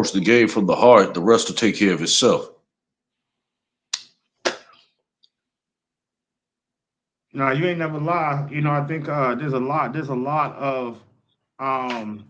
approach the game from the heart, the rest will take care of itself. No, you ain't never lie. I think there's a lot of um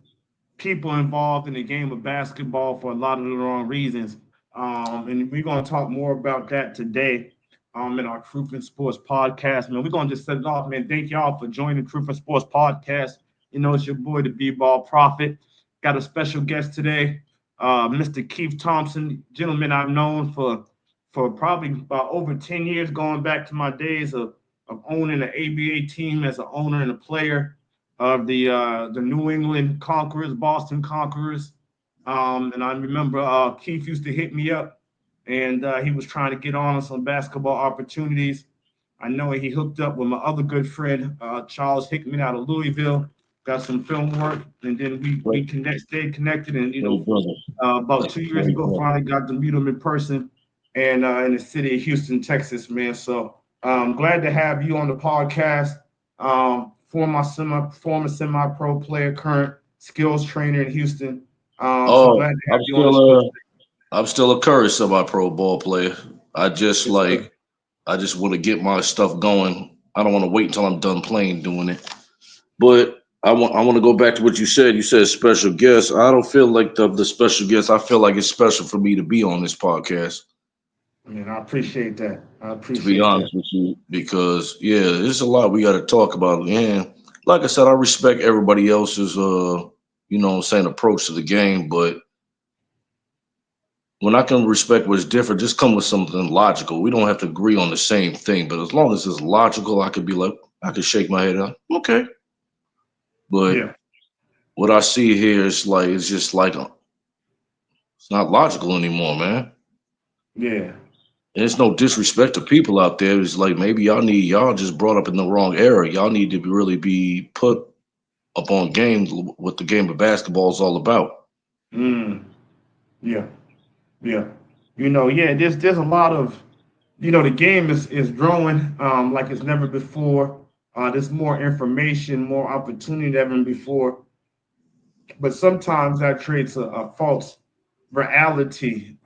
people involved in the game of basketball for a lot of the wrong reasons. And we're gonna talk more about that today. In our Truth and Sports podcast, man. We're gonna just set it off, man. Thank y'all for joining Truth and Sports podcast. It's your boy, the B-Ball Prophet. Got a special guest today, Mr. Keith Thompson, gentleman I've known for probably about over 10 years, going back to my days of owning an ABA team as an owner and a player of the New England Conquerors, Boston Conquerors. And I remember Keith used to hit me up, and he was trying to get on some basketball opportunities. I know he hooked up with my other good friend, Charles Hickman out of Louisville. Got some film work, and then we stayed connected. And Great brother. about 2 years Great ago, brother. finally got to meet him in person, and in the city of Houston, Texas, man. So glad to have you on the podcast. Former semi-pro player, current skills trainer in Houston. So Oh, glad to have you on the show. I'm still a current semi-pro ball player. I just Yes, sir. like I just want to get my stuff going. I don't want to wait until I'm done playing doing it. But I want to go back to what you said. You said special guest. I don't feel like the special guest. I feel like it's special for me to be on this podcast. Man, I appreciate that. I To be appreciate that. honest with you, because yeah, there's a lot we got to talk about. And like I said, I respect everybody else's saying approach to the game, but when I can respect what's different, just come with something logical. We don't have to agree on the same thing, but as long as it's logical, I could be like, I could shake my head out, okay. But Yeah, what I see here is like it's just like it's not logical anymore, man. yeah. And it's no disrespect to people out there. It's like maybe y'all just brought up in the wrong era. Y'all need to really be put up on game what the game of basketball is all about. Mm, yeah, yeah. Yeah. There's a lot of the game is growing like it's never before. There's more information, more opportunity than ever before. But sometimes that creates a false reality.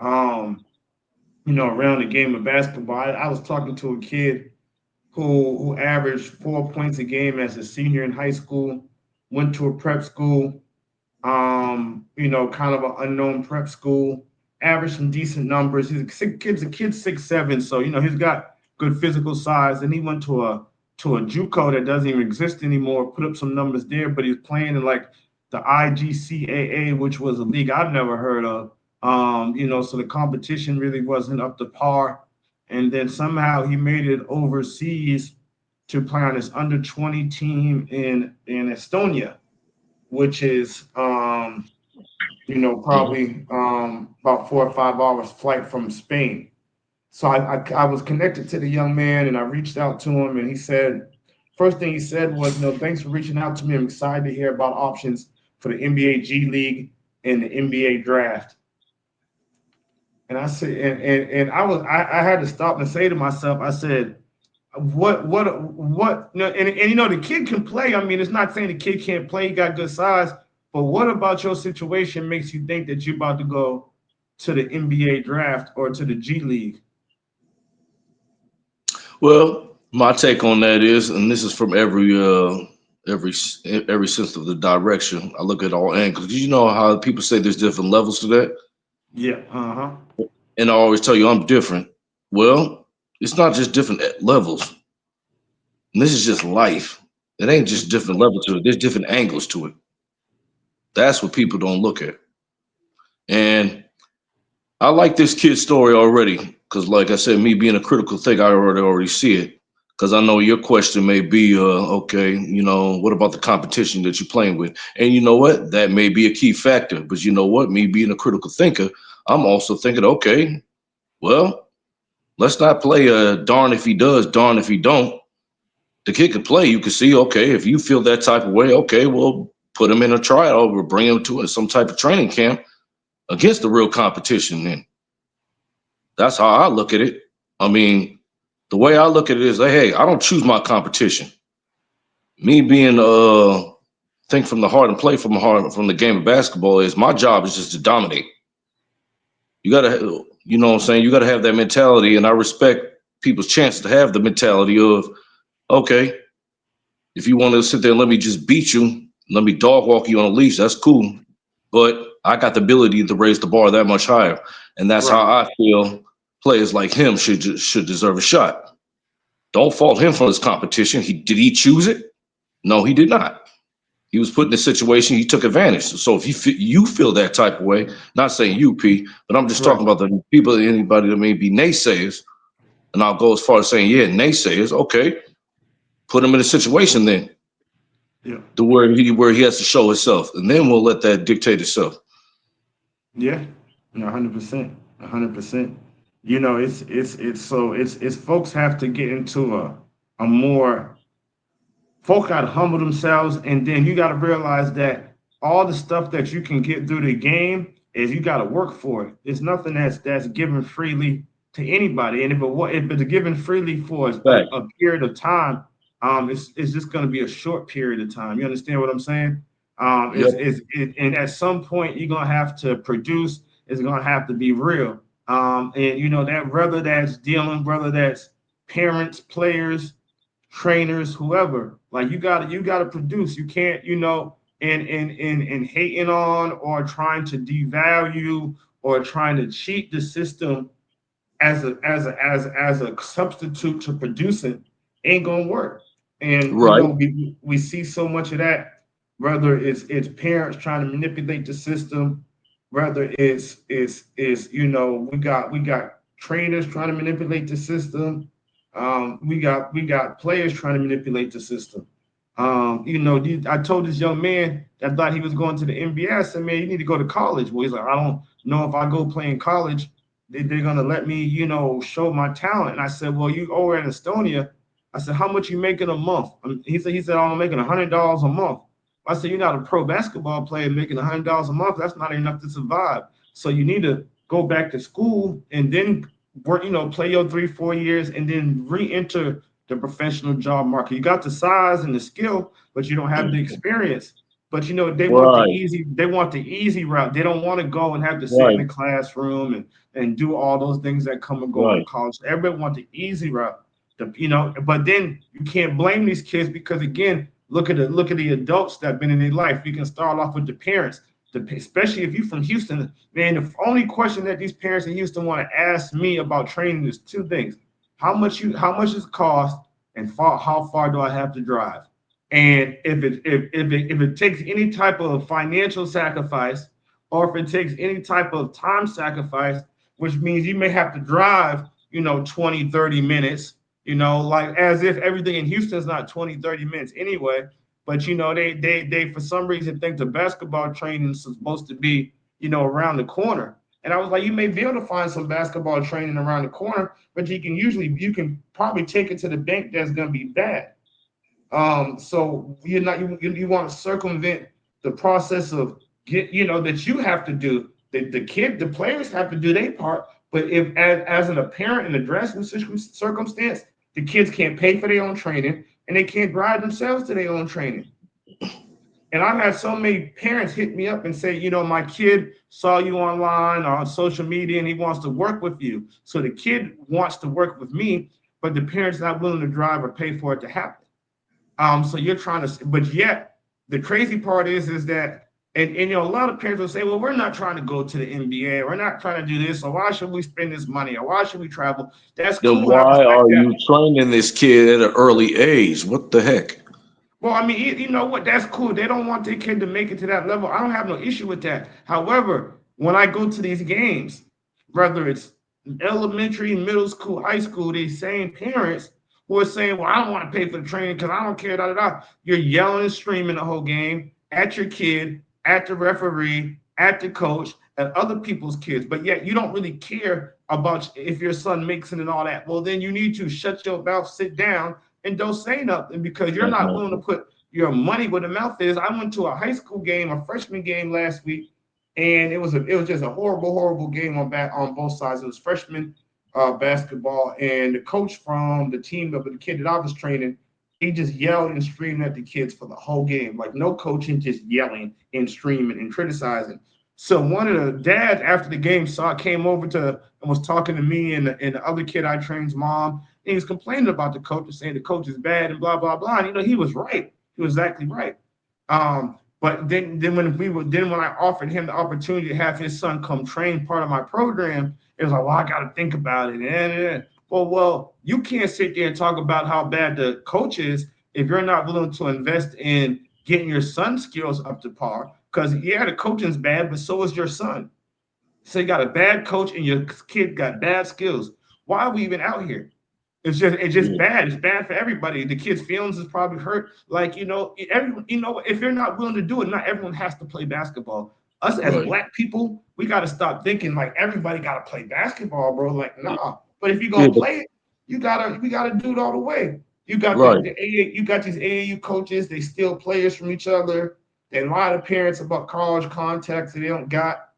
Around the game of basketball. I was talking to a kid who averaged 4 points a game as a senior in high school, went to a prep school, kind of an unknown prep school, averaged some decent numbers. He's a kid 6'7", so he's got good physical size. And he went to a JUCO that doesn't even exist anymore, put up some numbers there, but he's playing in like the IGCAA, which was a league I've never heard of. So the competition really wasn't up to par. And then somehow he made it overseas to play on his under 20 team in Estonia, which is Mhm. probably about 4 or 5 hours flight from Spain. So I was connected to the young man, and I reached out to him, and he said, first thing he said was, thanks for reaching out to me. I'm excited to hear about options for the NBA G League and the NBA draft. And I said, and I had to stop and say to myself, I said, what no, and the kid can play. I mean, it's not saying the kid can't play, he got good size, but what about your situation makes you think that you're about to go to the NBA draft or to the G League? Well, my take on that is, and this is from every sense of the direction. I look at all angles. 'Cause you know how people say there's different levels to that, Yeah, uh-huh. and I always tell you I'm different. Well, it's not just different levels. And this is just life. It ain't just different levels to it. There's different angles to it. That's what people don't look at. And I like this kid's story already because, like I said, me being a critical thinker, I already see it. Because I know your question may be, okay, what about the competition that you're playing with? And you know what? That may be a key factor. But you know what? Me being a critical thinker, I'm also thinking, okay, well, let's not play darn if he does, darn if he don't. The kid can play. You can see, okay, if you feel that type of way, okay, well, put him in a tryout or bring him to some type of training camp against the real competition. Then that's how I look at it. I mean, the way I look at it is, hey, I don't choose my competition. Me being think from the heart and play from the heart from the game of basketball is my job is just to dominate. You gotta, you know what I'm saying? You gotta have that mentality, and I respect people's chance to have the mentality of, okay, if you want to sit there and let me just beat you, let me dog walk you on a leash, that's cool. But I got the ability to raise the bar that much higher, and that's how Right. I feel players like him should deserve a shot. Don't fault him for his competition. Did he choose it? No, he did not. He was put in a situation. He took advantage. So if you feel that type of way, not saying you, P, but I'm just Right. talking about the people, anybody that may be naysayers, and I'll go as far as saying, yeah, naysayers. Okay, put him in a situation then Yeah. to where he has to show himself, and then we'll let that dictate itself. Yeah. No, 100%. 100%. It's folks have to get into a more folk got to humble themselves, and then you got to realize that all the stuff that you can get through the game is you got to work for it. It's nothing that's given freely to anybody, and if it's given freely for Fact. a period of time, it's just going to be a short period of time. You understand what I'm saying? Yep. And at some point you're gonna have to produce. It's gonna have to be real. And that whether that's dealing, whether that's parents, players, trainers, whoever. Like you gotta produce. You can't, and hating on or trying to devalue or trying to cheat the system as a substitute to producing ain't gonna work. And Right. we see so much of that, whether it's parents trying to manipulate the system, whether it's we got trainers trying to manipulate the system, we got players trying to manipulate the system. I told this young man that thought he was going to the NBA. I said, man, you need to go to college. Well, he's like, I don't know if I go play in college, they're gonna let me, show my talent. And I said, well, you over in Estonia. I said, how much you making a month? He said, I'm making $100 a month. I said, you're not a pro basketball player making $100 a month. That's not enough to survive. So you need to go back to school and then work, play your 3, 4 years and then re-enter the professional job market. You got the size and the skill, but you don't have the experience. But Right. they want the easy route. They don't want to go and have to sit in Right. the classroom and do all those things that come and go in Right. college. Everybody want the easy route. But then you can't blame these kids because again, look at the adults that have been in their life. You can start off with the parents, especially if you're from Houston. Man, the only question that these parents in Houston want to ask me about training is two things: how much does it cost, and how far do I have to drive? And if it takes any type of financial sacrifice, or if it takes any type of time sacrifice, which means you may have to drive, 20, 30 minutes, like as if everything in Houston is not 20, 30 minutes anyway. But they for some reason think the basketball training is supposed to be, around the corner. And I was like, you may be able to find some basketball training around the corner, but you can probably take it to the bank that's gonna be bad. So you're not you want to circumvent the process of that you have to do. The players have to do their part. But if as an apparent in a dressing circumstance, the kids can't pay for their own training and they can't drive themselves to their own training. And I've had so many parents hit me up and say, my kid saw you online or on social media and he wants to work with you. So the kid wants to work with me, but the parent's not willing to drive or pay for it to happen. So you're trying to, but yet the crazy part is that, and a lot of parents will say, well, we're not trying to go to the NBA, we're not trying to do this, so why should we spend this money, or why should we travel? That's Then cool, and I why respect are that. you training this kid at an early age? What the heck? Well, I mean, you know what? That's cool. They don't want their kid to make it to that level. I don't have no issue with that. However, when I go to these games, whether it's elementary, middle school, high school, these same parents who are saying, well, I don't want to pay for the training because I don't care, da da da. You're yelling and screaming the whole game at your kid, at the referee, at the coach, at other people's kids, but yet you don't really care about if your son makes it and all that. Well, then you need to shut your mouth, sit down, and don't say nothing because you're not willing to put your money where the mouth is. I went to a high school game, a freshman game last week, and it was just a horrible, horrible game on both sides. It was freshman basketball, and the coach from the team of the kid that I was training, he just yelled and screamed at the kids for the whole game, like no coaching, just yelling and screaming and criticizing. So one of the dads after the game came over to and was talking to me and the other kid I trained's mom. And he was complaining about the coach and saying the coach is bad and blah blah blah. And he was right. He was exactly right. But then when I offered him the opportunity to have his son come train part of my program, it was like, well, I got to think about it. Well, you can't sit there and talk about how bad the coach is if you're not willing to invest in getting your son's skills up to par. Because yeah, the coaching's bad, but so is your son. So you got a bad coach and your kid got bad skills. Why are we even out here? It's just Yeah. bad. It's bad for everybody. The kid's feelings is probably hurt. Like if you're not willing to do it, not everyone has to play basketball. Us as Right. black people, we got to stop thinking like everybody got to play basketball, bro. Like nah. But if you're Yeah, gonna play it, we gotta do it all the way. You got right. you got these AAU coaches. They steal players from each other. They lie to parents about college contacts that they don't got.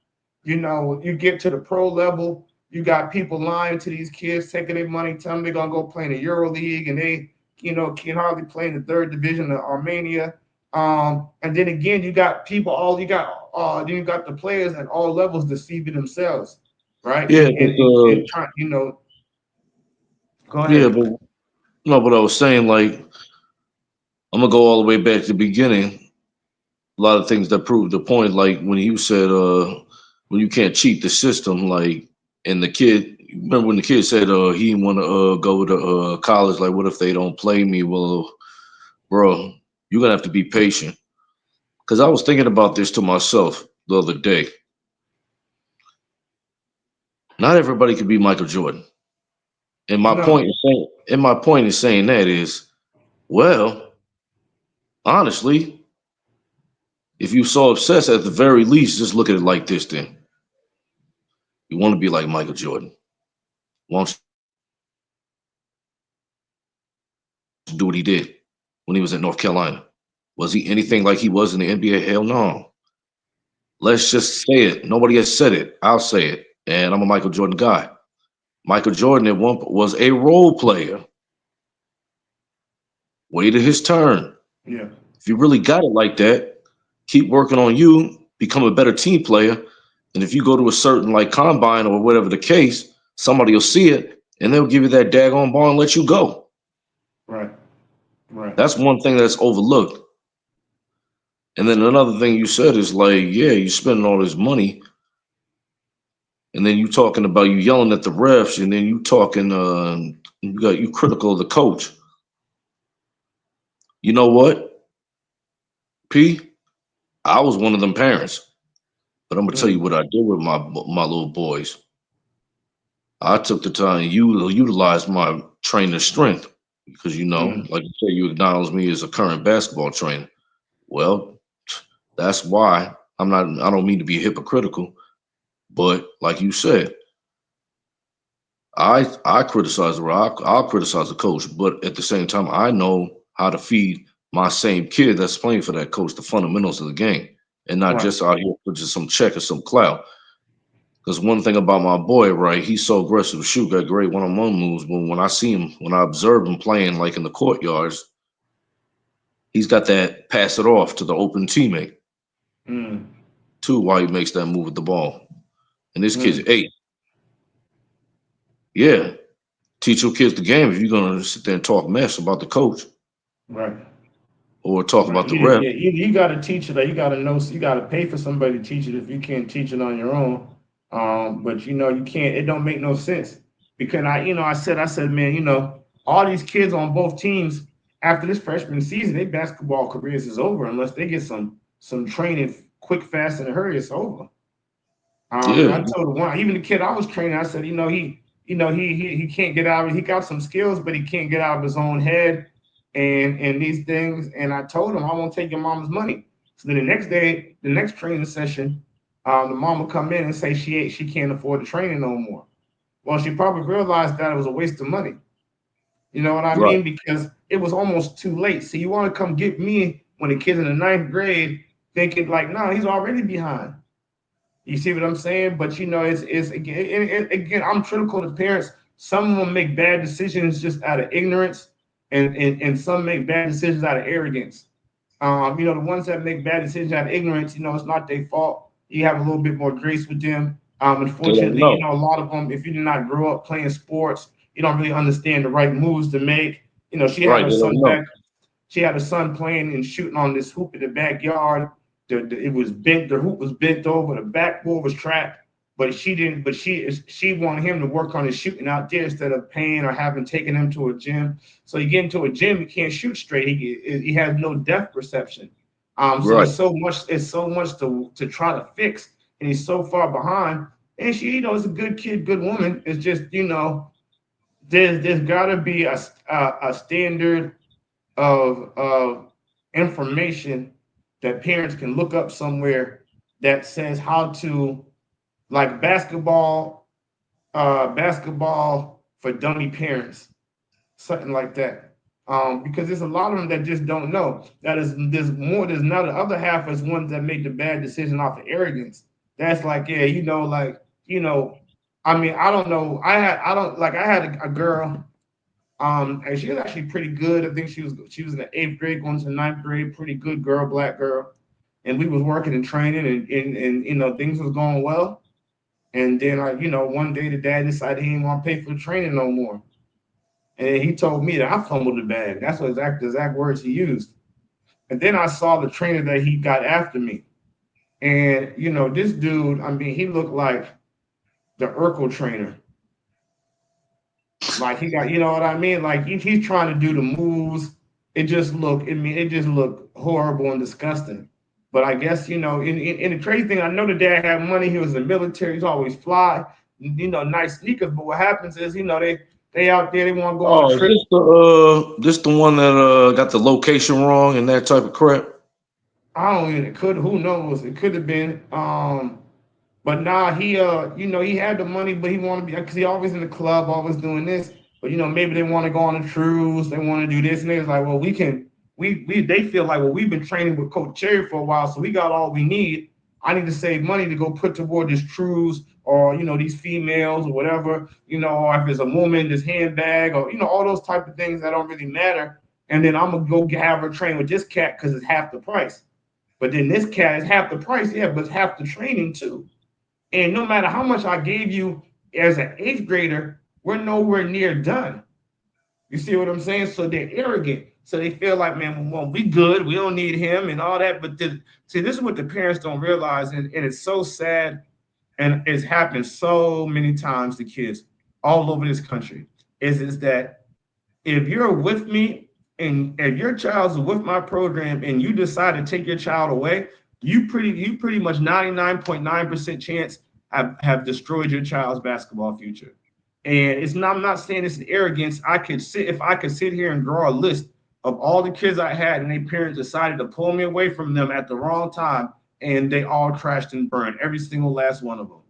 You get to the pro level, you got people lying to these kids, taking their money, telling them they're gonna go play in the Euro League, and they, can hardly play in the third division of Armenia. And then again, you got people all you got then you got the players at all levels deceiving themselves, right? Yeah, And trying, go yeah, ahead. but no, but I was saying like I'm gonna go all the way back to the beginning. A lot of things that prove the point, like when you said when you can't cheat the system, like and the kid remember when the kid said he didn't want to go to college, like what if they don't play me? Well, bro, you're gonna have to be patient. Cause I was thinking about this to myself the other day. Not everybody could be Michael Jordan. And No, my point is saying that is, well, honestly, if you're so obsessed, at the very least, just look at it like this then. You want to be like Michael Jordan. Why don't you do what he did when he was at North Carolina? Was he anything like he was in the NBA? Hell no. Let's just say it. Nobody has said it. I'll say it. And I'm a Michael Jordan guy. Michael Jordan at was a role player, waited his turn. yeah, If you really got it like that, keep working on you, become a better team player. And if you go to a certain like combine or whatever the case, somebody will see it and they'll give you that daggone ball and let you go. right, right, That's one thing that's overlooked. And then another thing you said is like, yeah, you spending all this money, and then you talking about you yelling at the refs, and then you talking, you critical of the coach. You know what, P? I was one of them parents, but I'm gonna tell you mm, what I did with my little boys. I took the time you utilize my trainer strength because mm, like you say, you acknowledge me as a current basketball trainer. Well, that's why I'm not. I don't mean to be hypocritical, but like you said, I criticize the rock. I'll criticize the coach, but at the same time, I know how to feed my same kid that's playing for that coach the fundamentals of the game, and not right. just out here for just some check or some clout. Because one thing about my boy, right, he's so aggressive, shoot, got great one-on-one moves. But when I see him, when I observe him playing like in the courtyards, he's got that pass it off to the open teammate Mm, too while he makes that move with the ball. And this kid's mm, 8. Yeah, teach your kids the game if you're gonna sit there and talk mess about the coach right. or talk Right. about the ref. You got to teach it. Like, you got to know. You got to pay for somebody to teach it if you can't teach it on your own. But you can't. It don't make no sense because I said, man, all these kids on both teams after this freshman season, their basketball careers is over unless they get some training quick, fast, and in a hurry. It's over. Yeah, I told one, even the kid I was training, I said, he can't get out. He got some skills, but he can't get out of his own head and these things. And I told him, I won't take your mama's money. So then the next day, the next training session, the mom will come in and say she can't afford the training no more. Well, she probably realized that it was a waste of money. You know what I right. mean? Because it was almost too late. So you want to come get me when the kid's in the ninth grade, thinking like, no, he's already behind. You see what I'm saying? But it's again, I'm critical to parents. Some of them make bad decisions just out of ignorance, and some make bad decisions out of arrogance. The ones that make bad decisions out of ignorance, it's not their fault. you have a little bit more grace with them. They don't Unfortunately, know. a lot of them, if you did not grow up playing sports, you don't really understand the right moves to make. She had Right, her they don't son know. back. She had her son playing and shooting on this hoop in the backyard. It was bent. The hoop was bent over. The backboard was trapped. But she didn't. But she wanted him to work on his shooting out there instead of paying or having taken him to a gym. So you get into a gym, he can't shoot straight. He has no depth perception. So Right. it's so much. It's so much to try to fix, and he's so far behind. And she, is a good kid, good woman. It's just there's got to be a standard of information that parents can look up somewhere that says how to, like, basketball for dummy parents, something like that. Because there's a lot of them that just don't know. There's more. There's now the other half is ones that make the bad decision off of arrogance. That's like, yeah, like, you know, I mean, I don't know. I don't like. I had a girl. And she was actually pretty good. I think she was in the eighth grade, going to the ninth grade. Pretty good girl, black girl. And we was working and training, and things was going well. And then one day the dad decided he didn't want to pay for the training no more. And then he told me that I fumbled the bag. That's what exact words he used. And then I saw the trainer that he got after me. And this dude, I mean, he looked like the Urkel trainer. Like he got, you know what I mean? Like he's trying to do the moves. It just looked horrible and disgusting. But I guess, in the crazy thing, I know the dad had money. He was in the military. He's always fly, nice sneakers. But what happens is, they out there, they want to go on a Oh, is trip. this the one that got the location wrong and that type of crap? I don't even, it could, who knows? It could have been. But nah, he had the money, but he wanted to be, because he always in the club, always doing this. But maybe they want to go on a cruise, they want to do this, and they was like, well, we can, they feel like, well, we've been training with Coach Cherry for a while, so we got all we need. I need to save money to go put toward this cruise, or these females or whatever, or if it's a woman, this handbag, or all those type of things that don't really matter. And then I'm gonna go have her train with this cat because it's half the price. But then this cat is half the price, yeah, but it's half the training too. And no matter how much I gave you as an eighth grader, we're nowhere near done. You see what I'm saying? So they're arrogant. So they feel like, man, well, we good. We don't need him and all that. But see, this is what the parents don't realize. And it's so sad. And it's happened so many times to kids all over this country. Is that if you're with me and if your child's with my program and you decide to take your child away, you pretty much 99.9% chance have destroyed your child's basketball future. And I'm not saying this is arrogance. If I could sit here and draw a list of all the kids I had and their parents decided to pull me away from them at the wrong time, and they all crashed and burned, every single last one of them.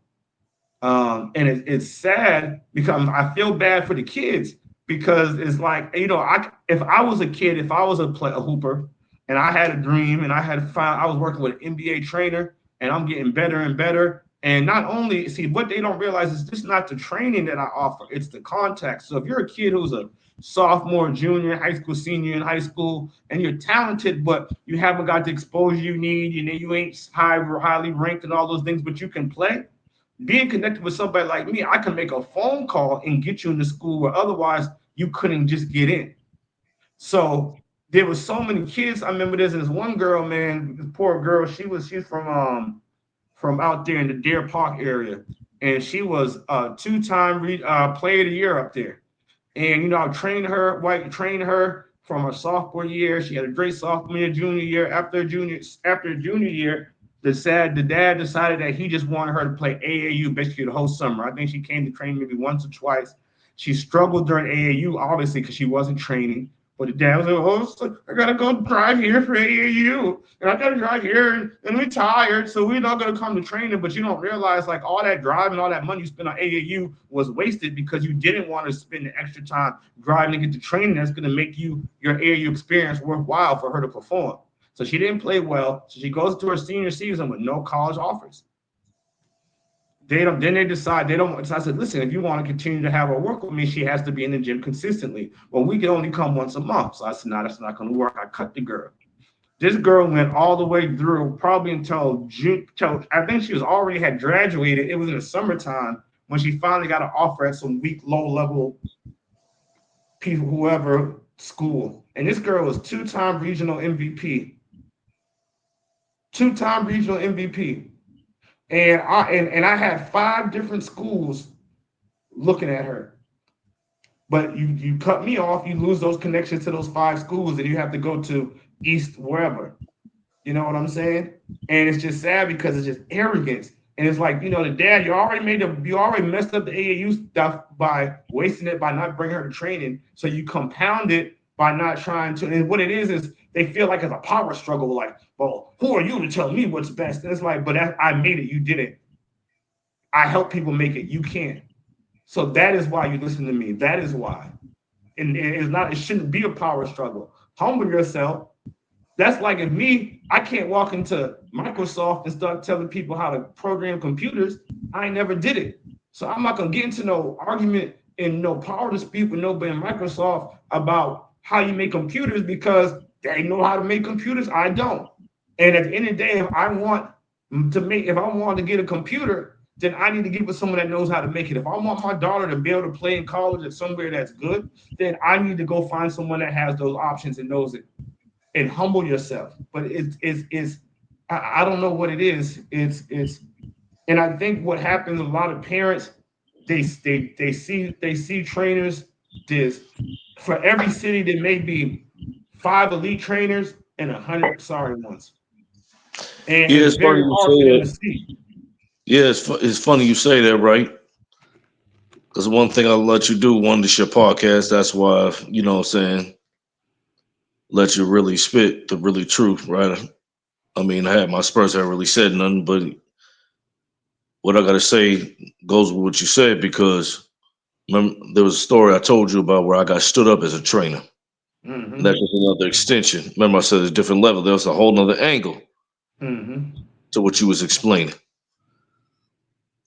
And it's sad because I feel bad for the kids, because it's like, if I was a kid, if I was a hooper, and I had a dream, and I was working with an NBA trainer, and I'm getting better and better. And not only, see, what they don't realize is this is not the training that I offer; it's the contact. So if you're a kid who's a sophomore, junior, high school, senior in high school, and you're talented, but you haven't got the exposure you need, you ain't highly ranked and all those things, but you can play, being connected with somebody like me, I can make a phone call and get you into school where otherwise you couldn't just get in. So there was so many kids. I remember there's this one girl, man, this poor girl. She's from out there in the Deer Park area, and she was a two-time player of the year up there. And I trained her from her sophomore year. She had a great sophomore year, junior year. After junior year, the dad decided that he just wanted her to play AAU basically the whole summer. I think she came to train maybe once or twice. She struggled during AAU, obviously, because she wasn't training. But the dad was like, oh, so I gotta go drive here for AAU, and I gotta drive here, and we're tired, so we're not gonna come to training. But you don't realize, like, all that driving, all that money you spent on AAU was wasted because you didn't want to spend the extra time driving to get the training that's gonna make your AAU experience worthwhile for her to perform. So she didn't play well. So she goes to her senior season with no college offers. They don't. Then they decide they don't. So I said, listen, if you want to continue to have her work with me, she has to be in the gym consistently. Well, we can only come once a month. So I said, no, that's not going to work. I cut the girl. This girl went all the way through probably until June. Till I think she was already had graduated. It was in the summertime when she finally got an offer at some weak, low level people, whoever school. And this girl was two-time regional MVP, two-time regional MVP. And I had five different schools looking at her. But you cut me off, you lose those connections to those five schools, and you have to go to East wherever. You know what I'm saying? And it's just sad because it's just arrogance. And it's like, the dad, you already messed up the AAU stuff by wasting it by not bringing her to training. So you compound it by not trying to. And what it is they feel like it's a power struggle. Like, well, who are you to tell me what's best? And it's like, but I made it. You didn't. I help people make it. You can't. So that is why you listen to me. That is why. And it's not. It shouldn't be a power struggle. Humble yourself. That's like if me, I can't walk into Microsoft and start telling people how to program computers. I ain't never did it. So I'm not gonna get into no argument and no power dispute with nobody in Microsoft about how you make computers because they know how to make computers. I don't. And at the end of the day, if I want to get a computer, then I need to get with someone that knows how to make it. If I want my daughter to be able to play in college at somewhere that's good, then I need to go find someone that has those options and knows it and humble yourself. But it's I don't know what it is. It's and I think what happens a lot of parents they see trainers. There's for every city there may be five elite trainers and 100 sorry ones, and Yeah, it's it's funny very you hard for say them to that. see. Yeah, it's funny you say that, right? Because one thing I'll let you do, one, is your podcast. That's why, what I'm saying, let you really spit the really truth, right? I mean, I had my Spurs, I haven't really said nothing, but what I got to say goes with what you said because remember, there was a story I told you about where I got stood up as a trainer. And that's Mm-hmm. just another extension. Remember, I said it's a different level. There was a whole nother angle Mm-hmm. to what you was explaining.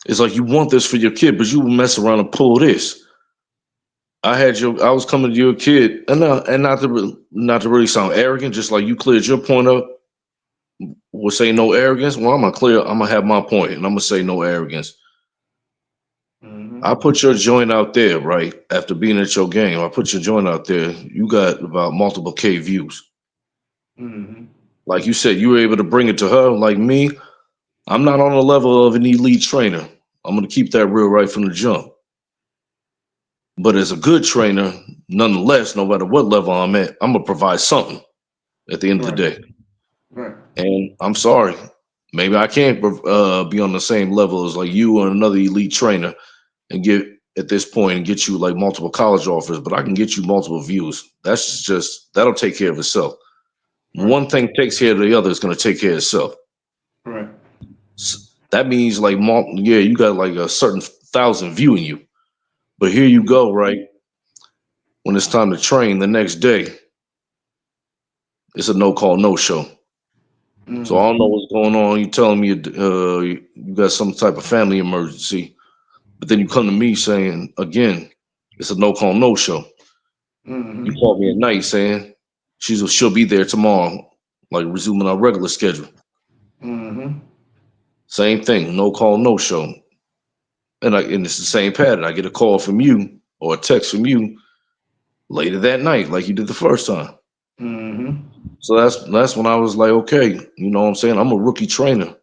It's like you want this for your kid, but you mess around and pull this. I was coming to your kid, and not to really sound arrogant, just like you cleared your point up. Will say no arrogance. Well, I'm gonna have my point, and I'm gonna say no arrogance. I Mm-hmm. put your joint out there, right? After being at your game, I put your joint out there. You got about multiple K views. Mm-hmm. Like you said, you were able to bring it to her. Like me, I'm not on the level of an elite trainer. I'm gonna keep that real right from the jump. But as a good trainer, nonetheless, no matter what level I'm at, I'm gonna provide something at the end of the Right. day. Right. And I'm sorry, maybe I can't be on the same level as like you or another elite trainer and get at this point and get you like multiple college offers, but I can get you multiple views. That'll take care of itself. Right. One thing takes care of the other is going to take care of itself. Right. That means like, yeah, you got like a certain thousand viewing you, but here you go, right? When it's time to train the next day, it's a no call, no show. So I don't know Mm-hmm. what's going on. You telling me you got some type of family emergency, but then you come to me saying again, it's a no call, no show. You Mm-hmm. call me at night saying she'll be there tomorrow, like resuming our regular schedule. Mm-hmm. Same thing, no call, no show. And it's the same pattern. I get a call from you or a text from you later that night, like you did the first time. Mm-hmm. So that's when I was like, okay, you know what I'm saying? I'm a rookie trainer.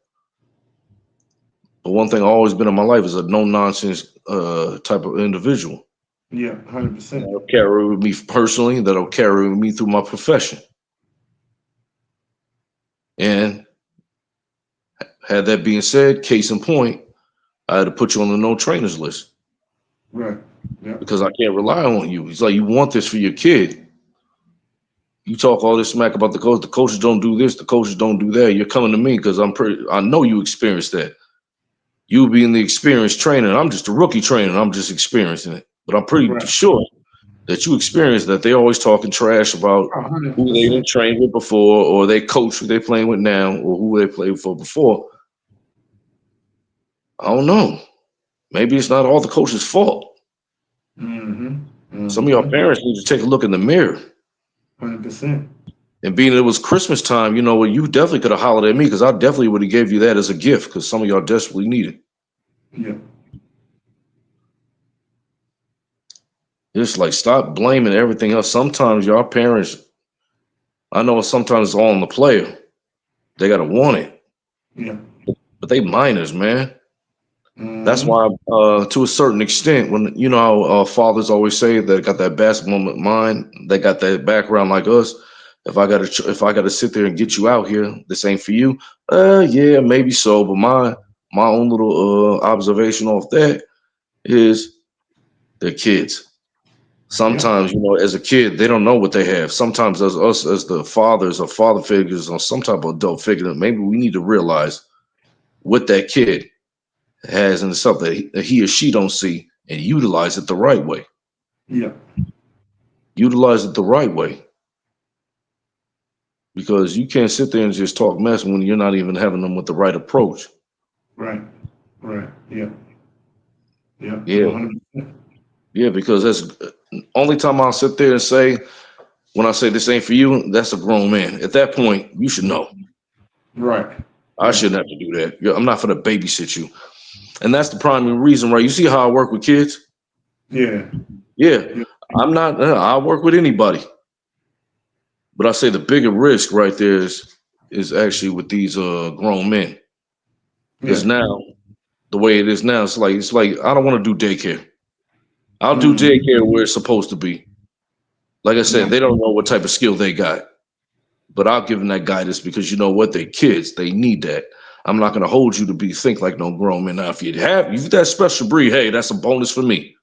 But one thing I've always been in my life is a no nonsense type of individual. Yeah, 100%. That'll carry with me personally, that'll carry with me through my profession. And had that being said, case in point, I had to put you on the no trainers list Right. Yeah. because I can't rely on you. It's like you want this for your kid. You talk all this smack about the coach. The coaches don't do this. The coaches don't do that. You're coming to me because I know you experienced that. You being the experienced trainer, and I'm just a rookie trainer. And I'm just experiencing it. But I'm pretty Right. sure that you experienced that. They always talking trash about who they 100%. didn't train with before, or they coach who they playing with now, or who they played for before. I don't know. Maybe it's not all the coach's fault. Mm-hmm. Some of your Mm-hmm. parents need to take a look in the mirror 100%. And being it was Christmas time, you know what, you definitely could have hollered at me because I definitely would have gave you that as a gift because some of y'all desperately need it. Yeah. It's like stop blaming everything else. Sometimes y'all parents, I know sometimes it's all on the player. They gotta want it, Yeah. but they minors, man. That's Mm-hmm. why, to a certain extent, when you know how fathers always say that got that basketball mind, they got that background like us. If I gotta sit there and get you out here, this ain't for you. Yeah, maybe so, but my own little observation off that is they're kids. Yeah. Sometimes, you know, as a kid, they don't know what they have. Sometimes, as us, as the fathers or father figures or some type of adult figure, maybe we need to realize what that kid has in itself that he or she don't see and utilize it the right way. Yeah. Utilize it the right way because you can't sit there and just talk mess when you're not even having them with the right approach. Right. Right. Yeah. Yeah. Yeah, 100%. yeah, because that's only time I'll sit there and say when I say this ain't for you, that's a grown man. At that point, you should know. Right. I Right. shouldn't have to do that. Yeah, I'm not for to babysit you. And that's the primary reason, right? You see how I work with kids? Yeah. Yeah, Yeah. I'm not, I work with anybody. But I say the bigger risk right there is actually with these grown men. Because Yeah. now, the way it is now, it's like I don't want to do daycare. I'll do Mm-hmm. daycare where it's supposed to be. Like I said, Yeah. they don't know what type of skill they got. But I'll give them that guidance because you know what? They kids. They need that. I'm not gonna hold you to be think like no grown man. Now, if you that special breed, hey, that's a bonus for me.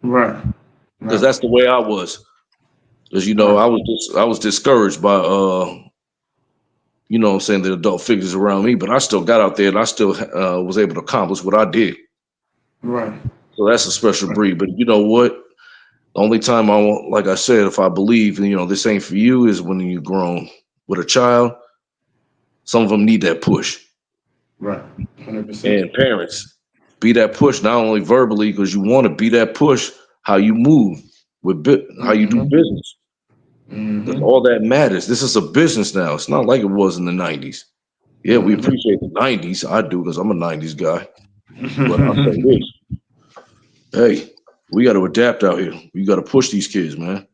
Right. Because Right. that's the way I was. Because you know, Right. I was discouraged by you know what I'm saying, the adult figures around me, but I still got out there and I still was able to accomplish what I did. Right. So that's a special Right. breed. But you know what? The only time I want, like I said, if I believe, you know, this ain't for you is when you're grown. With a child, some of them need that push. Right. 100%. And parents, be that push not only verbally because you want to be that push, how you move how you do Mm-hmm. business. Because Mm-hmm. all that matters. This is a business now. It's not like it was in the 90s. Yeah, we appreciate the 90s. I do because I'm a 90s guy. But I'll say Mm-hmm. this, hey, we got to adapt out here. We got to push these kids, man.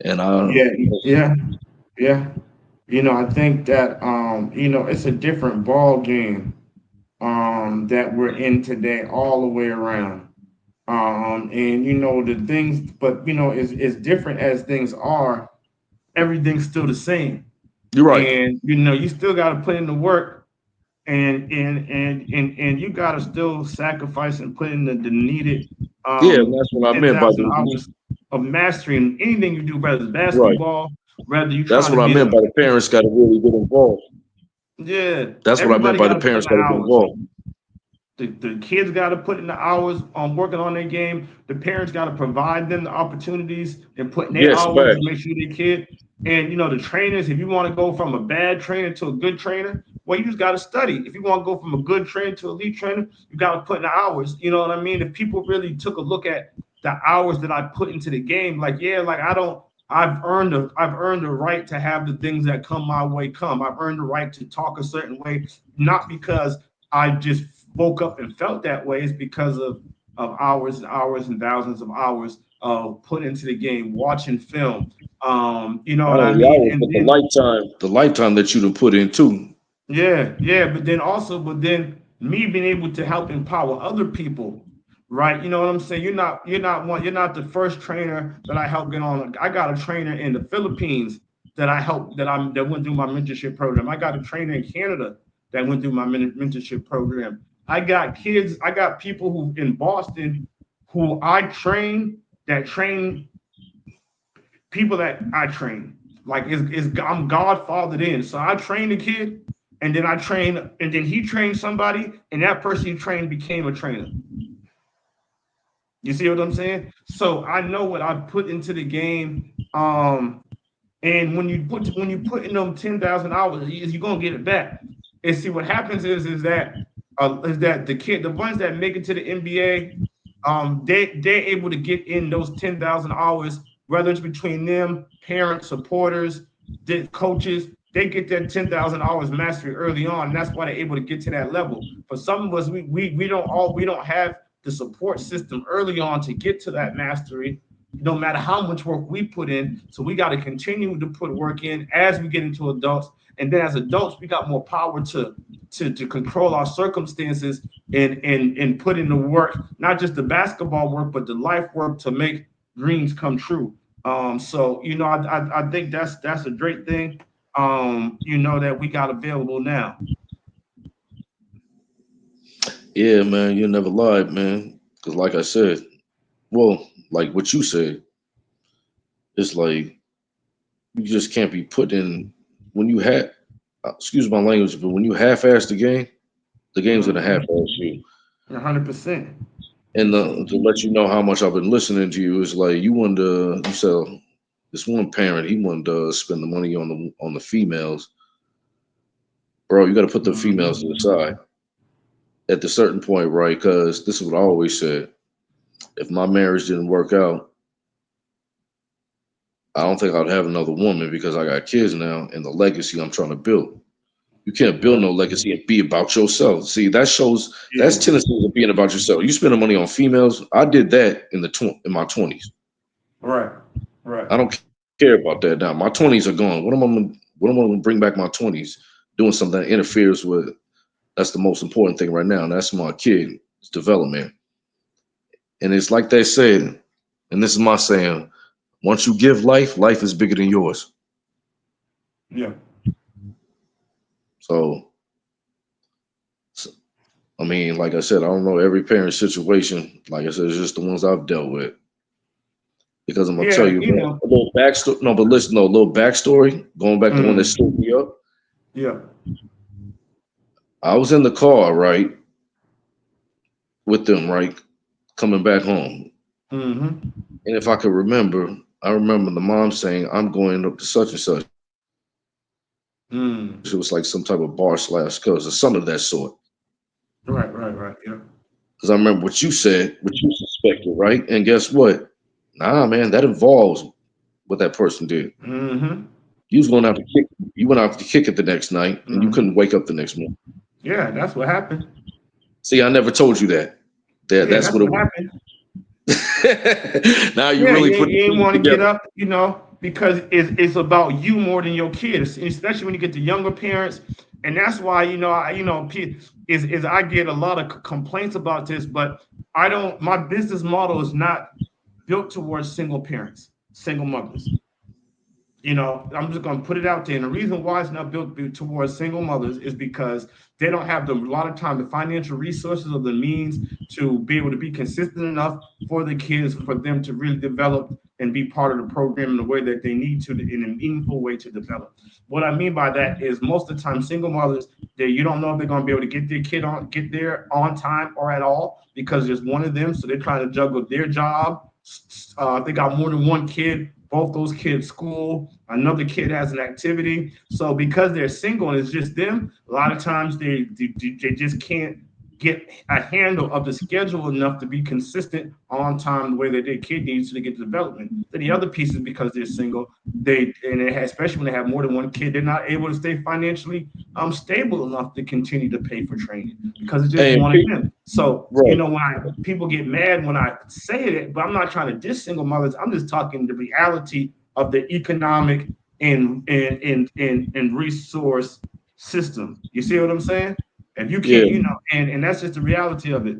And Yeah. Yeah. Yeah. I think that it's a different ball game that we're in today all the way around. And the things, but as different as things are, everything's still the same. you're right. And you still got to put in the work, and you got to still sacrifice and put in the needed Yeah, and that's what I meant by 10,000 the hours of mastering anything you do, whether it's right. basketball, whether you That's trying to what I be meant by the parents got to really get involved. yeah, That's what I meant everybody by got the to put in parents the got to get hours. involved. The kids got to put in the hours on working on their game. The parents got to provide them the opportunities and put in their Yes, hours to facts. make sure their kid. And the trainers, if you want to go from a bad trainer to a good trainer, well, you just got to study. If you want to go from a good trainer to elite trainer, you got to put in the hours. You know what I mean? If people really took a look at the hours that I put into the game, like yeah, like I don't. I've earned the right to have the things that come my way come. I've earned the right to talk a certain way, not because I just woke up and felt that way. It's because of hours and hours and thousands of hours of put into the game, watching film. You know Not what I only mean? hours, And but then the lifetime that you done put in too. yeah, yeah, but then me being able to help empower other people, right? You know what I'm saying? You're not the first trainer that I helped get on. I got a trainer in the Philippines that went through my mentorship program. I got a trainer in Canada that went through my mentorship program. I got people who in Boston who I train that train people that I train. Like I'm godfathered in. So I train a kid, and then he trained somebody, and that person he trained became a trainer. You see what I'm saying? So I know what I put into the game. And when you put in them 10,000 hours, you're gonna get it back. And see what happens is that the ones that make it to the NBA, they're able to get in those 10,000 hours, whether it's between them, parents, supporters. the coaches, they get that $10,000 mastery early on, and that's why they're able to get to that level. For some of us, we don't have the support system early on to get to that mastery, no matter how much work we put in. So we got to continue to put work in as we get into adults, and then as adults, we got more power to control our circumstances and put in the work, not just the basketball work, but the life work to make dreams come true. So I think that's a great thing. That we got available now. Yeah, man, you never lied, man. Because like I said, well, like what you said, it's like you just can't be put in when you have. Excuse my language, but when you half-ass the game's gonna Mm-hmm. half-ass you. 100%. And to let you know how much I've been listening to you is like you wanted to. You said this one parent he wanted to spend the money on the females, bro. You got to put the females to the Mm-hmm. side at the certain point, right? Because this is what I always said. If my marriage didn't work out, I don't think I'd have another woman because I got kids now and the legacy I'm trying to build. You can't build Right. no legacy and be about yourself. See, that shows that's Yeah. tendency of being about yourself. You spending money on females. I did that in my 20s. Right. Right. I don't care about that now. My 20s are gone. What am I gonna bring back my 20s? Doing something that interferes with that's the most important thing right now, and that's my kid's development. And it's like they said, and this is my saying, once you give life, life is bigger than yours. Yeah. So I mean, like I said, I don't know every parent situation. Like I said, it's just the ones I've dealt with. Because I'm gonna tell Yeah. you, man, a little backstory. No, but listen, no, a little backstory. Going back to one that Mm, stood me up. yeah. I was in the car, right, with them, right, coming back home. Mm-hmm. And if I could remember, I remember the mom saying, "I'm going up to such and such." It was Mm. like some type of bar/cuz or something of that sort. Right. Right. Right. Yeah. Because I remember what you said, what you suspected, right? And guess what? Nah, man, that involves what that person did. Mm-hmm. You was going out to kick. You went out to kick it the next night, and you Mm-hmm. couldn't wake up the next morning. Yeah. That's what happened. See, I never told you that. Yeah. That's That's what it what was. happened. Now you Yeah, really put the you ain't pieces want to get together. up, because it's about you more than your kids, especially when you get to younger parents, and that's why is I get a lot of complaints about this, but I don't. My business model is not built towards single parents, single mothers. I'm just going to put it out there. And the reason why it's not built towards single mothers is because they don't have a lot of time, the financial resources or the means to be able to be consistent enough for the kids, for them to really develop and be part of the program in the way that they need to, in a meaningful way to develop. What I mean by that is most of the time, single mothers, you don't know if they're going to be able to get there on time or at all because there's one of them. So they're trying to juggle their job. They got more than one kid, both those kids school, another kid has an activity. So because they're single and it's just them, a lot of times they just can't get a handle of the schedule enough to be consistent on time the way that their kid needs to get development. Then the other piece is because they're single, especially when they have more than one kid, they're not able to stay financially stable enough to continue to pay for training because it's just And one of them. So right, when people get mad when I say it, but I'm not trying to diss single mothers. I'm just talking the reality of the economic and resource system. You see what I'm saying? If you yeah, can't, and that's just the reality of it.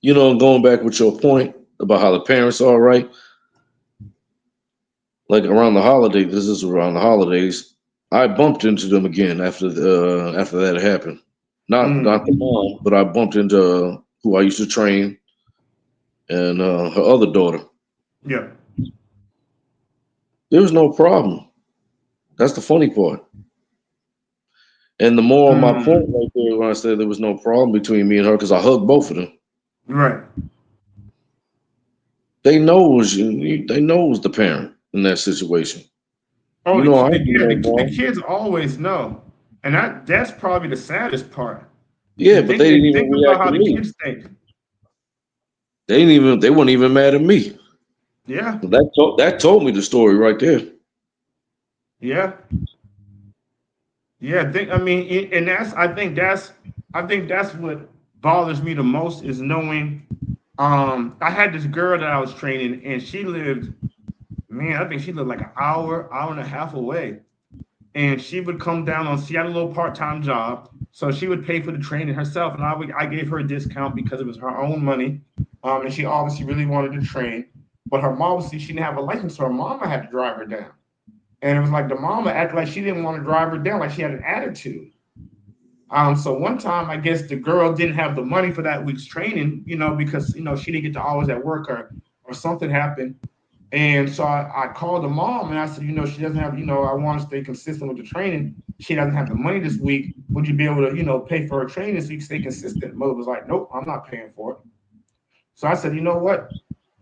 going back with your point about how the parents are, right? Like around the holidays, this is around the holidays. I bumped into them again after that happened. Not the Mm, mom, but I bumped into who I used to train and her other daughter. yeah. There was no problem. That's the funny part. And the more of my point Mm, right there when I said there was no problem between me and her because I hugged both of them. right. They know it was you. They know it was the parent in that situation. Oh, You know I ain't do no the wrong. kids always know, and that's probably the saddest part. Yeah, And but they didn't even think about react to how the me. kids think. They weren't even mad at me. Yeah. That told me the story right there. Yeah, yeah. I mean, and I think that's what bothers me the most is knowing. I had this girl that I was training, and she lived, man, I think she lived like an hour and a half away. And she would come down on. She had a little part-time job, so she would pay for the training herself, and I gave her a discount because it was her own money, and she obviously really wanted to train. But her mom, see, she didn't have a license, so her mama had to drive her down. And it was like the mama acted like she didn't want to drive her down, like she had an attitude. So one time, I guess the girl didn't have the money for that week's training, because she didn't get the hours at work or something happened. And so I called the mom and I said, she doesn't have, I want to stay consistent with the training. She doesn't have the money this week. Would you be able to, pay for her training so you can stay consistent? Mother was like, nope, I'm not paying for it. So I said, you know what?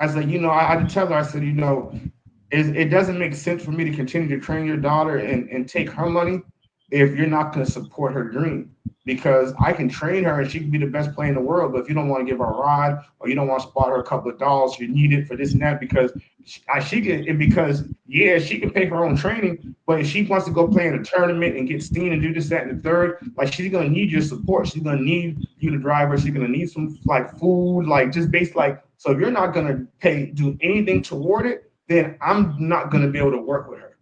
I said, I did tell her, I said, it doesn't make sense for me to continue to train your daughter and take her money if you're not going to support her dream. Because I can train her and she can be the best player in the world, but if you don't want to give her a ride or you don't want to spot her a couple of dollars, you need it for this and that because she can. Because yeah, she can pay for her own training, but if she wants to go play in a tournament and get steam and do this, that, and the third, like she's gonna need your support. She's gonna need you to drive her. She's gonna need some like food, like just based like. So if you're not gonna do anything toward it, then I'm not going to be able to work with her.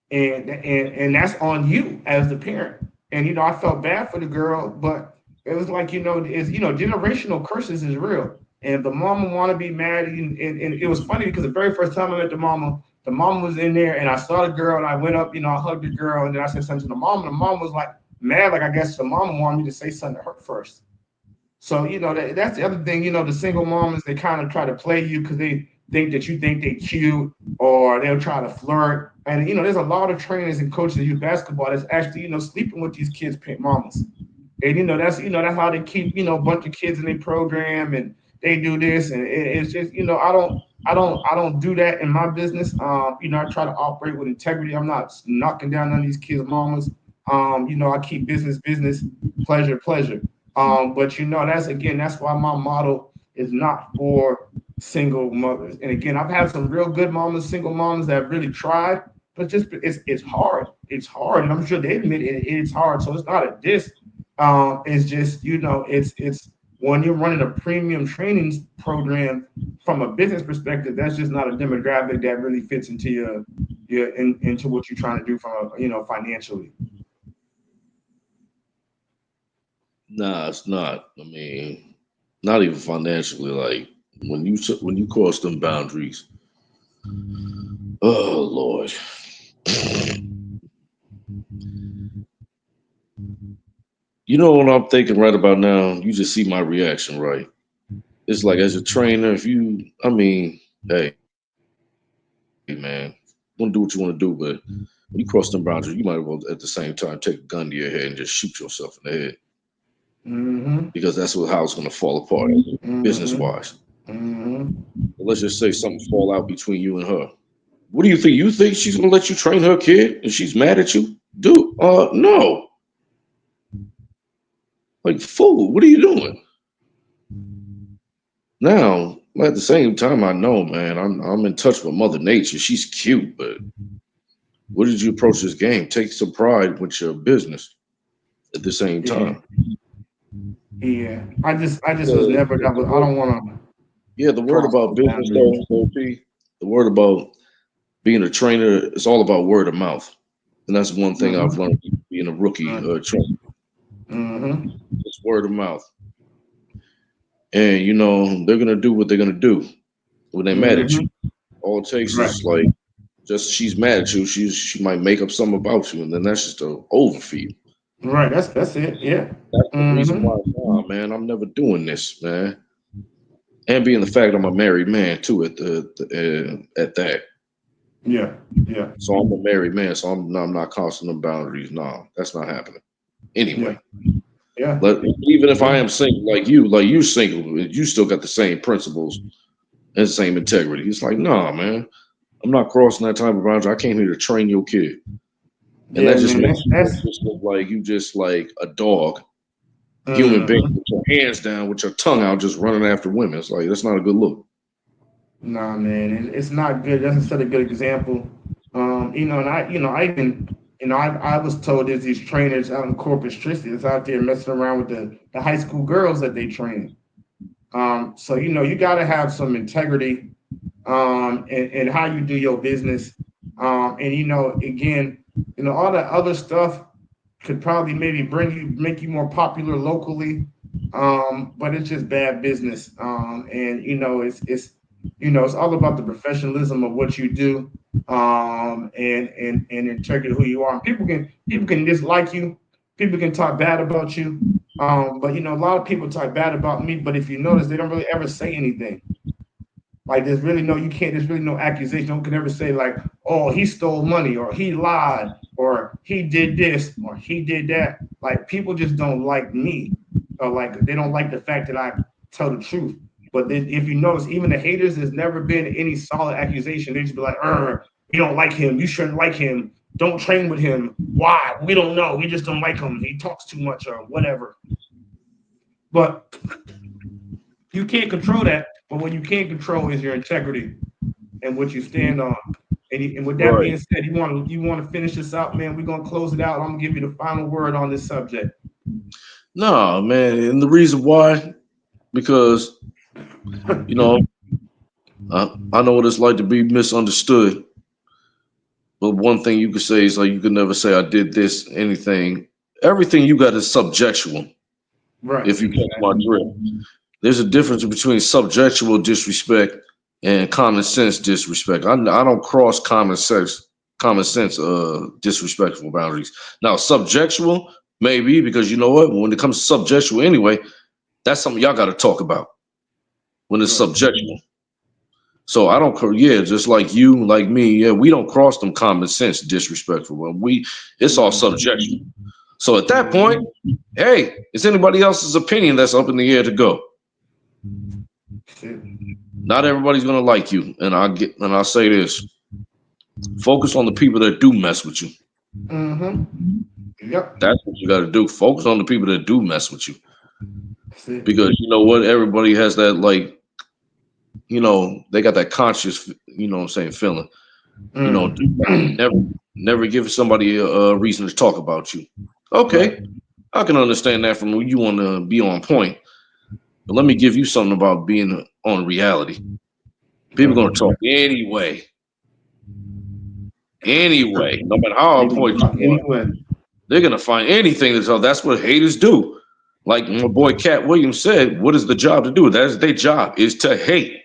And that's on you as the parent. And I felt bad for the girl, but it was like generational curses is real. And if the mama want to be mad, and it was funny because the very first time I met the mama was in there, and I saw the girl, and I went up, I hugged the girl, and then I said something to the mom, and the mom was like mad, like I guess the mama wanted me to say something to her first. So that's the other thing. The single mamas they kind of try to play you because they think that you think they cute, or they'll try to flirt. And there's a lot of trainers and coaches in youth basketball that's actually sleeping with these kids' mamas. And that's how they keep a bunch of kids in their program, and they do this, and it's just I don't do that in my business. I try to operate with integrity. I'm not knocking down none of these kids' mamas. I keep business, pleasure. But that's why my model is not for single mothers. And again, I've had some real good mamas, single moms that have really tried, but just it's hard. It's hard, and I'm sure they admit it's hard. So it's not a diss. It's just it's when you're running a premium training program from a business perspective, that's just not a demographic that really fits into into what you're trying to do from financially. Nah, it's not. I mean, not even financially. Like when you cross them boundaries, oh Lord. You know what I'm thinking right about now? You just see my reaction, right? It's like as a trainer, if you, I mean, hey man, want to do what you want to do, but when you cross them boundaries, you might as well at the same time take a gun to your head and just shoot yourself in the head Mm-hmm. because that's how it's going to fall apart, business Mm-hmm. wise. Mm-hmm. Let's just say something fall out between you and her. What do you think? You think she's going to let you train her kid and she's mad at you? Dude, no. Like, fool, what are you doing? Now, at the same time, I know, man, I'm in touch with Mother Nature. She's cute, but what did you approach this game? Take some pride with your business at the same Yeah. time. Yeah. I just was The, never the, that the was I word, don't want to yeah, the word cross about those business, boundaries. though, OP, the word about being a trainer, it's all about word of mouth. And that's one thing I've Mm-hmm. learned being a rookie trainer. Mm-hmm. It's word of mouth. And, they're going to do what they're going to do when they're mad at Mm-hmm. you. All it takes Right. is like, just she's mad at you. She might make up something about you, and then that's just over for you. Right. That's it. Yeah. That's the reason Mm-hmm. why, nah, man, I'm never doing this, man. And being the fact I'm a married man too at that. Yeah. Yeah. So I'm a married man, so I'm not crossing them boundaries. No, that's not happening. Yeah. Anyway, Yeah. even if Yeah. I am single, like you single, you still got the same principles and the same integrity. It's like, nah, man, I'm not crossing that type of boundary. I came here to train your kid, and that Yeah, just man. makes That's you that's just look like you just like a dog, human being mm-hmm. with your hands down, with your tongue out, just running after women. It's like that's not a good look. Nah, man. It's not good. It doesn't set a good example. I even, I was told there's these trainers out in Corpus Christi that's out there messing around with the high school girls that they train. So you got to have some integrity and how you do your business. And again, all that other stuff could probably maybe make you more popular locally, but it's just bad business. And it's all about the professionalism of what you do, and integrity who you are. And people can dislike you, people can talk bad about you, but a lot of people talk bad about me. But if you notice, they don't really ever say anything. Like there's really no, you can't. There's really no accusation. No one can ever say like, "Oh, he stole money," or "He lied," or "He did this," or "He did that." Like people just don't like me, or like they don't like the fact that I tell the truth. But then, if you notice, even the haters, there's never been any solid accusation. They just be like, "We don't like him. You shouldn't like him. Don't train with him. Why? We don't know. We just don't like him. He talks too much or whatever." But you can't control that. But what you can control is your integrity and what you stand on. And with that Right. being said, you want to finish this out, man. We're gonna close it out. I'm gonna give you the final word on this subject. No, man, and the reason why, because you know, I know what it's like to be misunderstood. But one thing you could say is like you could never say I did this, anything. Everything you got is subjectual. Right, If you catch my exactly. drift, there's a difference between subjectual disrespect and common sense disrespect. I don't cross common sense disrespectful boundaries. Now subjectual maybe because you know what when it comes to subjectual anyway, that's something y'all got to talk about when it's Right. subjectual. So I don't, yeah, just like you, like me, yeah, we don't cross them common sense disrespectful. When it's all Mm-hmm. subjectual. So at that point, Mm-hmm. hey, it's anybody else's opinion that's up in the air to go. Shit. Not everybody's gonna like you, and I'll say this: focus on the people that do mess with you. Mm-hmm. Yep. That's what you got to do. Focus on the people that do mess with you, That's it. because you know what? Everybody has that like, they got that conscious, what I'm saying, feeling. Mm. Never, never give somebody a reason to talk about you. Right. Okay, I can understand that from you want to be on point, but let me give you something about being on reality. People Right. gonna talk anyway, anyway, no matter how on They can point talk you are. anyway. They're gonna find anything to tell. That's what haters do. Like my boy Cat Williams said, "What is the job to do? That is their job is to hate.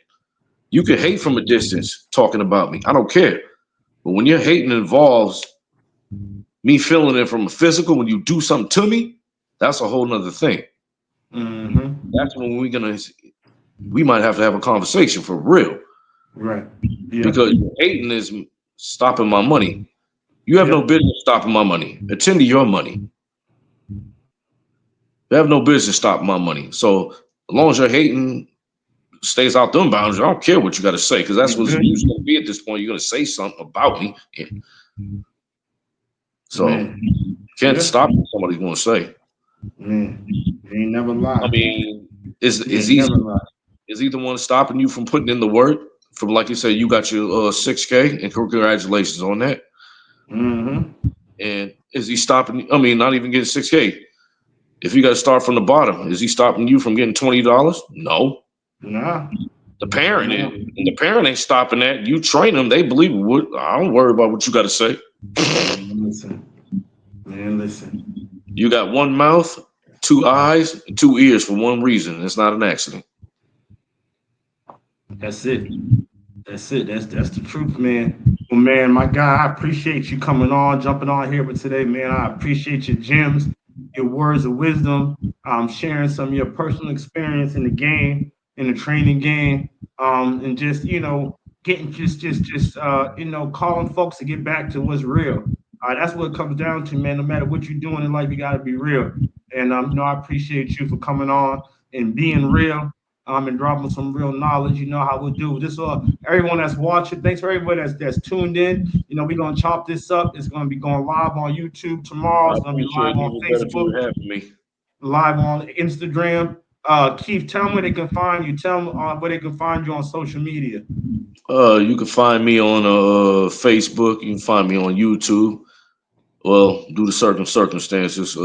You can hate from a distance talking about me. I don't care. But when your hating involves me feeling it from a physical, when you do something to me, that's a whole nother thing. Mm-hmm. That's when we might have to have a conversation for real Right. Yep. because hating is stopping my money. You have no Yep. business stopping my money. Attend to your money. You have no business stopping my money. So as long as your hating stays out them boundaries, I don't care what you got to say because that's You what it's good? usually going to be at this point. You're going to say something about me. Yeah. So Man. you can't Yeah. stop what somebody's going to say. Man. You ain't never I lie. mean, is You is ain't easy never lie. is either one stopping you from putting in the work? From like you said, you got your 6K and congratulations on that. Mm-hmm. And is he stopping? I mean, not even getting 6K. If you got to start from the bottom, is he stopping you from getting $20? No, Nah. the parent Nah. is, and the parent ain't stopping that. You train them, they believe it. I don't worry about what you got to say. Man, listen. Man, listen. You got one mouth, two eyes, and two ears for one reason. It's not an accident. That's it. That's it. That's the truth, man. Well, man, my guy, I appreciate you coming on, jumping on here with today, man. I appreciate your gems, your words of wisdom, sharing some of your personal experience in the game, in the training game, and just getting calling folks to get back to what's real. That's what it comes down to, man. No matter what you're doing in life, you got to be real. And I appreciate you for coming on and being real, and dropping some real knowledge. You know how we do. Just everyone that's watching, thanks for everybody that's tuned in. We're gonna chop this up. It's gonna be going live on YouTube tomorrow. I It's gonna be appreciate live it. on Even better for Facebook, having me. live on Instagram. Keith, tell them where they can find you. Tell them where they can find you on social media. You can find me on Facebook. You can find me on YouTube. Well, due to certain circumstances,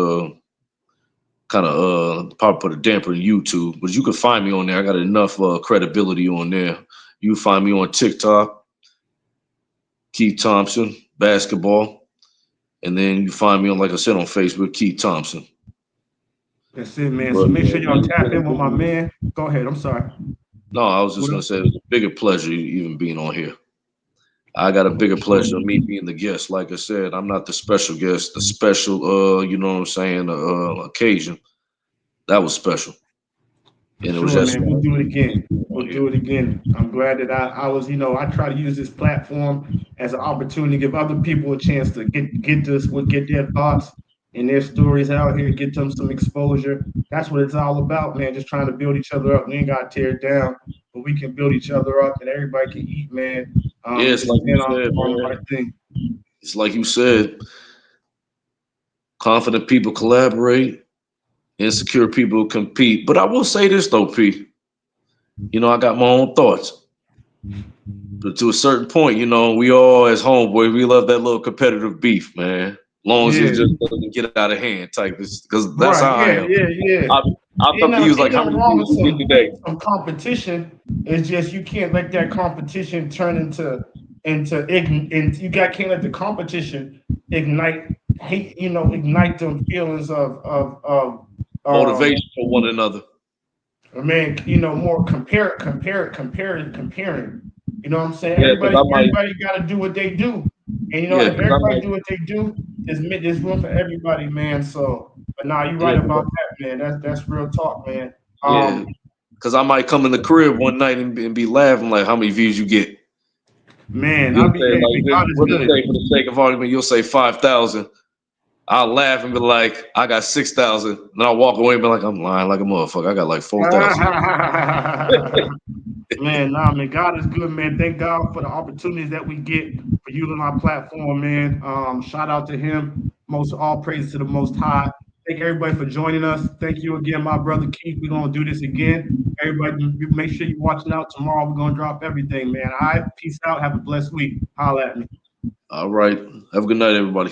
kind of probably put a damper in YouTube, but you can find me on there. I got enough credibility on there. You can find me on TikTok, Keith Thompson basketball, and then you find me on, like I said, on Facebook, Keith Thompson. That's it, man. So But make sure y'all tap in with my man. Go ahead. I'm sorry. no, I was just What gonna up? say it was a bigger pleasure even being on here. I got a For bigger sure. pleasure of me being the guest. Like I said, I'm not the special guest. The special, you know what I'm saying, occasion that was special, For and it was sure, just man. We'll do it again. on We'll here. do it again. I'm glad that I was, I try to use this platform as an opportunity to give other people a chance to get their thoughts and their stories out here, get them some exposure. That's what it's all about, man. Just trying to build each other up. We ain't got to tear it down, but we can build each other up and everybody can eat, man. Yeah, it's Just like you stand said, on the right man. thing. It's like you said. Confident people collaborate. Insecure people compete. But I will say this though, P. I got my own thoughts. But to a certain point, we all as homeboys, we love that little competitive beef, man. Long as it Yeah. just doesn't get out of hand, type. Because that's how Right. I Yeah. am. Yeah. Yeah. I, I'm confused. Like, Ain't how nothing many wrong views with we get today? some competition. It's just you can't let that competition turn and you got can't let the competition ignite hate. Ignite them feelings of um Motivation for one another. man. More comparing. You know what I'm saying? Yeah, because I might. Everybody got to do what they do, and Yeah, if because I everybody might. do what they do, there's room for everybody, man. So, but nah, you're Yeah, right about that, man. That's real talk, man. yeah. Because I might come in the crib one night and be laughing like, how many views you get? Man, You'll I'll say be, hey, like, man, God is what to good. say for the sake of argument? You'll say 5,000. I'll laugh and be like, I got 6,000. Then I'll walk away and be like, I'm lying like a motherfucker. I got like 4,000. Man, nah, man, God is good, man. Thank God for the opportunities that we get for using our platform, man. Shout out to Him. Most all praise to the Most High. Thank everybody for joining us. Thank you again, my brother Keith. We're gonna do this again. Everybody, make sure you're watching out tomorrow. We're gonna drop everything, man. All right, peace out. Have a blessed week. Holla at me. All right. Have a good night, everybody.